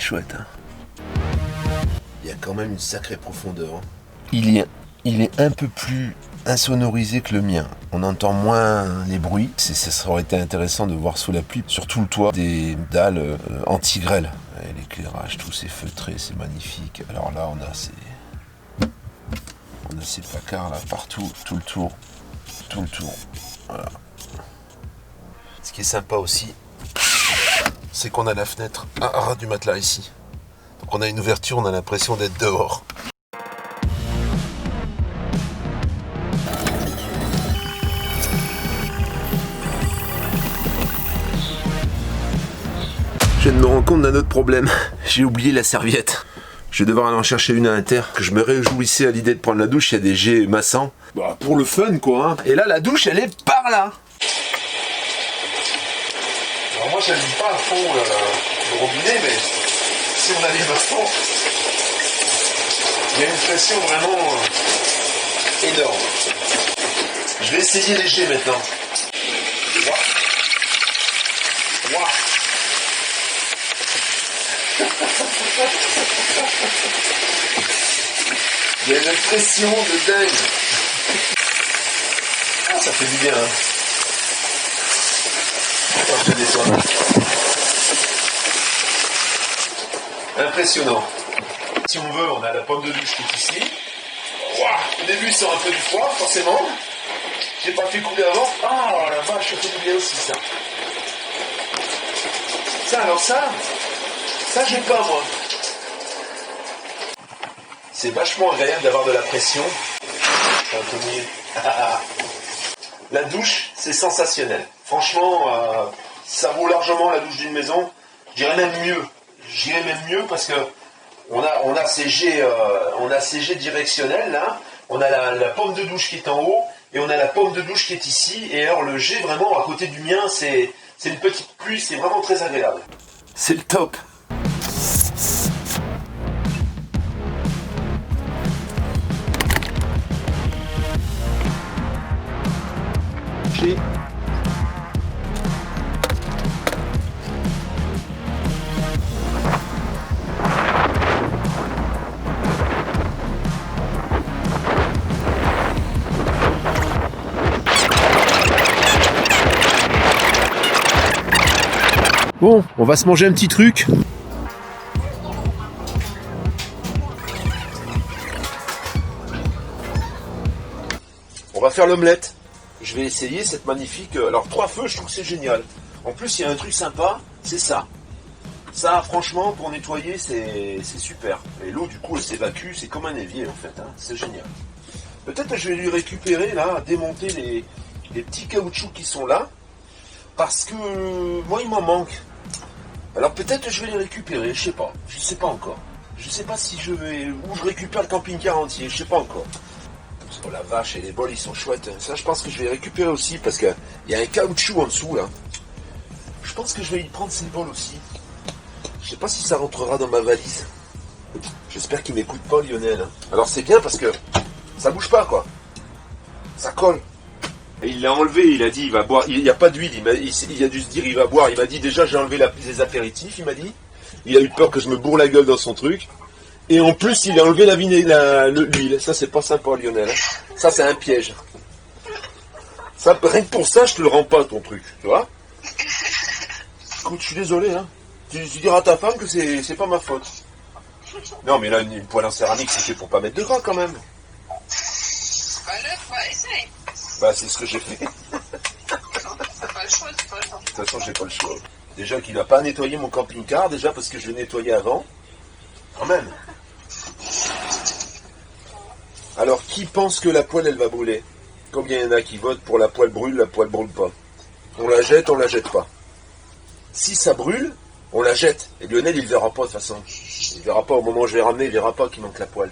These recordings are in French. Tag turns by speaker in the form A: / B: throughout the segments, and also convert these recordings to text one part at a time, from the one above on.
A: chouette. Hein. Il y a quand même une sacrée profondeur. Hein. Il est un peu plus insonorisé que le mien. On entend moins les bruits. Ça aurait été intéressant de voir sous la pluie, sur tout le toit, des dalles anti-grêle. Et l'éclairage, tout c'est feutré, c'est magnifique. Alors là, on a ces placards là partout, tout le tour. Voilà. Ce qui est sympa aussi, c'est qu'on a la fenêtre à ras du matelas ici. Donc on a une ouverture, on a l'impression d'être dehors. Je viens de me rendre compte d'un autre problème. J'ai oublié la serviette. Je vais devoir aller en chercher une à Inter. Que je me réjouissais à l'idée de prendre la douche. Il y a des jets massants. Bah, pour le fun, quoi. Hein. Et là, la douche, elle est par là. Alors moi, j'allume pas à fond le robinet, mais si on allume à fond, il y a une pression vraiment énorme. Je vais essayer les jets maintenant. Wow. Il y a une pression de dingue. Ah, ça fait du bien. Hein. Attends, je descends. Impressionnant. Si on veut, on a la pomme de douche qui est ici. Wow. Au début, il sort un peu du froid, forcément. J'ai pas fait couler avant. Ah, la vache, ça fait du bien aussi, ça. Ça, j'ai pas, moi. C'est vachement agréable d'avoir de la pression. C'est un peu mouillé. La douche, c'est sensationnel. Franchement, ça vaut largement la douche d'une maison. Je dirais même mieux parce que on a ces jets directionnels là. On a la pomme de douche qui est en haut et on a la pomme de douche qui est ici. Et alors le jet vraiment à côté du mien, c'est une petite pluie. C'est vraiment très agréable. C'est le top. Bon, on va se manger un petit truc. On va faire l'omelette. Je vais essayer cette magnifique... Alors, 3 feux, je trouve que c'est génial. En plus, il y a un truc sympa, c'est ça. Ça, franchement, pour nettoyer, c'est super. Et l'eau, du coup, elle s'évacue. C'est comme un évier, en fait. Hein. C'est génial. Peut-être que je vais lui récupérer, là, démonter les petits caoutchoucs qui sont là. Parce que moi, il m'en manque. Alors, peut-être que je vais les récupérer. Je sais pas encore. Je sais pas si je vais... Ou je récupère le camping-car entier. Je sais pas encore. Oh la vache, et les bols ils sont chouettes. Ça je pense que je vais les récupérer aussi parce qu'il y a un caoutchouc en dessous là. Je pense que je vais y prendre ces bols aussi. Je sais pas si ça rentrera dans ma valise. J'espère qu'il m'écoute pas Lionel. Alors c'est bien parce que ça bouge pas quoi. Ça colle. Et il l'a enlevé, il a dit il va boire. Il n'y a pas d'huile, il a dû se dire il va boire. Il m'a dit déjà j'ai enlevé les apéritifs, il m'a dit. Il a eu peur que je me bourre la gueule dans son truc. Et en plus, il a enlevé l'huile. Ça, c'est pas sympa, Lionel. Ça, c'est un piège. Ça, rien que pour ça, je te le rends pas, ton truc. Tu vois ? Écoute, je suis désolé, hein. Tu diras à ta femme que c'est pas ma faute. Non, mais là, une poêle en céramique, c'est fait pour pas mettre de gras, quand même. Bah, c'est ce que j'ai fait. De toute façon, j'ai pas le choix. Déjà qu'il n'a pas nettoyé mon camping-car, déjà parce que je l'ai nettoyé avant. Quand même. Alors, qui pense que la poêle, elle va brûler ? Combien il y en a qui votent pour la poêle brûle pas ? On la jette pas. Si ça brûle, on la jette. Et Lionel, il ne verra pas de toute façon. Il ne verra pas au moment où je vais ramener, il ne verra pas qu'il manque la poêle.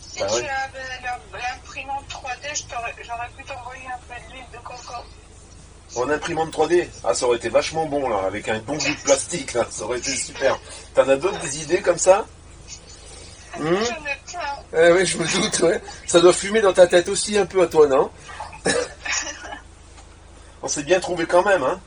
B: Si tu avais l'imprimante 3D, j'aurais pu t'envoyer un peu d'huile de coco.
A: En imprimante 3D ? Ah, ça aurait été vachement bon, là, avec un bon bout de plastique, là. Ça aurait été super. T'en as d'autres, des idées comme ça ?
B: J'en ai plein.
A: Oui, je me doute, ouais. Ça doit fumer dans ta tête aussi un peu à toi, non ? On s'est bien trouvé quand même, hein ?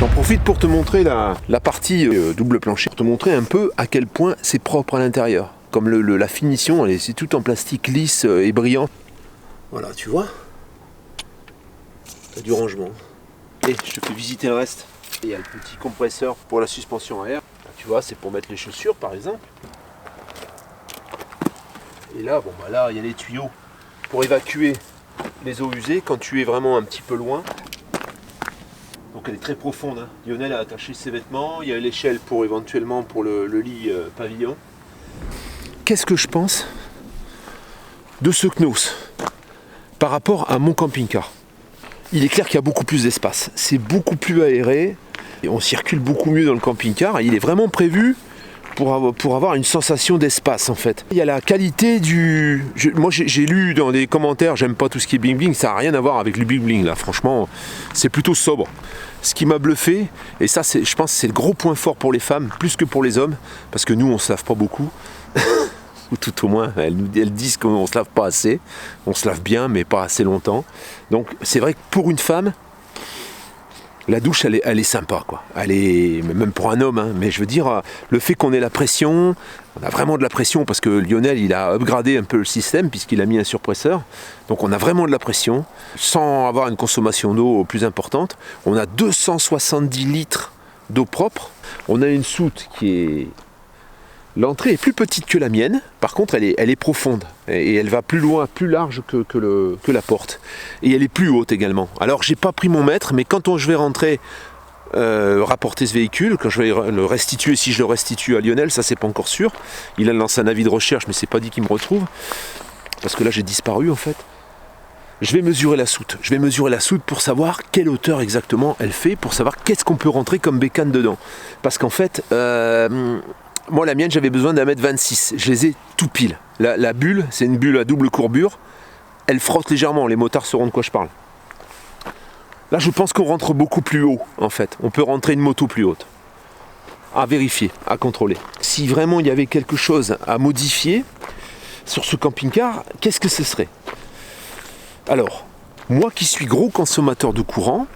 A: J'en profite pour te montrer la partie double plancher, pour te montrer un peu à quel point c'est propre à l'intérieur. Comme la finition, c'est tout en plastique lisse et brillant. Voilà, tu vois, t'as du rangement. Et je te fais visiter le reste. Il y a le petit compresseur pour la suspension à air. Là, tu vois, c'est pour mettre les chaussures par exemple. Et là, bon bah là, il y a les tuyaux pour évacuer les eaux usées quand tu es vraiment un petit peu loin. Donc elle est très profonde. Hein. Lionel a attaché ses vêtements. Il y a l'échelle pour éventuellement pour le lit pavillon. Qu'est-ce que je pense de ce Knos par rapport à mon camping-car? Il est clair qu'il y a beaucoup plus d'espace. C'est beaucoup plus aéré. Et on circule beaucoup mieux dans le camping-car. Il est vraiment prévu pour avoir une sensation d'espace en fait. Il y a la qualité du... Moi j'ai lu dans les commentaires, j'aime pas tout ce qui est bling bling, ça n'a rien à voir avec le bling bling là, franchement c'est plutôt sobre. Ce qui m'a bluffé, et ça je pense que c'est le gros point fort pour les femmes, plus que pour les hommes, parce que nous on se lave pas beaucoup, ou tout au moins elles disent qu'on se lave pas assez, on se lave bien mais pas assez longtemps. Donc c'est vrai que pour une femme, la douche, elle est sympa, quoi. Elle est, même pour un homme, hein, mais je veux dire, le fait qu'on ait la pression, on a vraiment de la pression, parce que Lionel, il a upgradé un peu le système, puisqu'il a mis un surpresseur, donc on a vraiment de la pression, sans avoir une consommation d'eau plus importante. On a 270 litres d'eau propre, on a une soute qui est... L'entrée est plus petite que la mienne, par contre elle est profonde et elle va plus loin, plus large que la porte. Et elle est plus haute également. Alors j'ai pas pris mon mètre, mais quand je vais rentrer rapporter ce véhicule, quand je vais le restituer, si je le restitue à Lionel, ça c'est pas encore sûr. Il a lancé un avis de recherche, mais c'est pas dit qu'il me retrouve, parce que là j'ai disparu en fait. Je vais mesurer la soute. Je vais mesurer la soute pour savoir quelle hauteur exactement elle fait, pour savoir qu'est-ce qu'on peut rentrer comme bécane dedans. Parce qu'en fait... moi, la mienne, j'avais besoin d'un mètre 26. Je les ai tout pile. La bulle, c'est une bulle à double courbure. Elle frotte légèrement. Les motards sauront de quoi je parle. Là, je pense qu'on rentre beaucoup plus haut, en fait. On peut rentrer une moto plus haute. À vérifier, à contrôler. Si vraiment il y avait quelque chose à modifier sur ce camping-car, qu'est-ce que ce serait? Alors, moi qui suis gros consommateur de courant,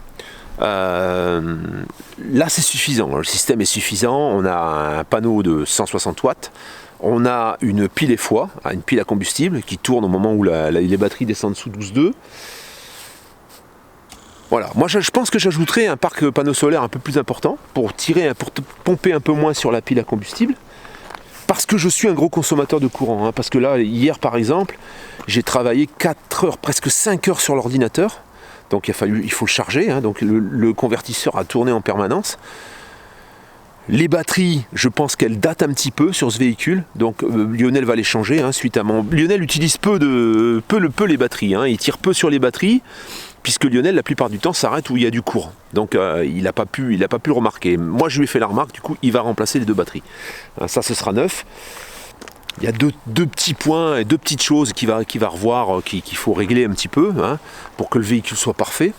A: là c'est suffisant, le système est suffisant, on a un panneau de 160 watts, on a une pile EFOI, une pile à combustible qui tourne au moment où les batteries descendent sous 12,2. Voilà, moi je pense que j'ajouterai un parc panneau solaire un peu plus important pour pomper un peu moins sur la pile à combustible, parce que je suis un gros consommateur de courant, hein, parce que là hier par exemple j'ai travaillé 4 heures, presque 5 heures sur l'ordinateur. Donc il faut le charger, hein, donc le convertisseur a tourné en permanence. Les batteries, je pense qu'elles datent un petit peu sur ce véhicule, donc Lionel va les changer, hein, suite à mon... Lionel utilise peu les batteries, hein, il tire peu sur les batteries, puisque Lionel la plupart du temps s'arrête où il y a du courant. Donc il n'a pas pu le remarquer. Moi je lui ai fait la remarque, du coup il va remplacer les 2 batteries. Ça ce sera neuf. Il y a deux petits points et 2 petites choses qu'il va revoir, qu'il faut régler un petit peu, hein, pour que le véhicule soit parfait.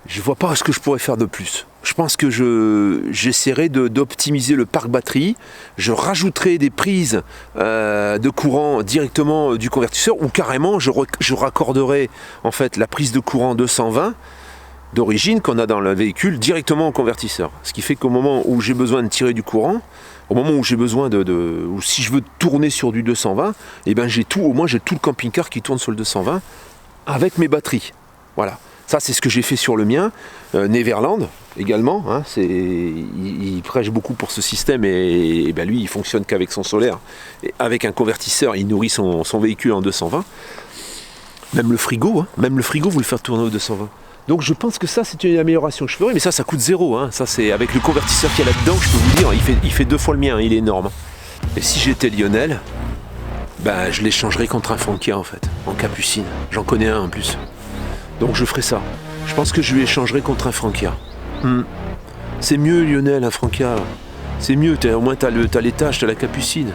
A: Je ne vois pas ce que je pourrais faire de plus. Je pense que j'essaierai d'optimiser le parc batterie. Je rajouterai des prises de courant directement du convertisseur, ou carrément je raccorderai en fait la prise de courant 220 d'origine qu'on a dans le véhicule directement au convertisseur. Ce qui fait qu'au moment où j'ai besoin de tirer du courant, au moment où j'ai besoin ou si je veux tourner sur du 220, eh ben au moins j'ai tout le camping-car qui tourne sur le 220 avec mes batteries. Voilà. Ça c'est ce que j'ai fait sur le mien. Neverland également, hein, il prêche beaucoup pour ce système et ben lui il fonctionne qu'avec son solaire. Et avec un convertisseur, il nourrit son véhicule en 220. Même le frigo, vous le faites tourner au 220. Donc je pense que ça c'est une amélioration que je ferai, mais ça coûte 0, hein. Ça c'est avec le convertisseur qu'il y a là-dedans, je peux vous dire, il fait 2 fois le mien, hein, il est énorme. Et si j'étais Lionel, ben je l'échangerais contre un Frankia en fait, en capucine. J'en connais un en plus. Donc je ferai ça. Je pense que je lui échangerai contre un Frankia. C'est mieux Lionel, un Frankia. C'est mieux, au moins t'as l'étage, t'as la capucine.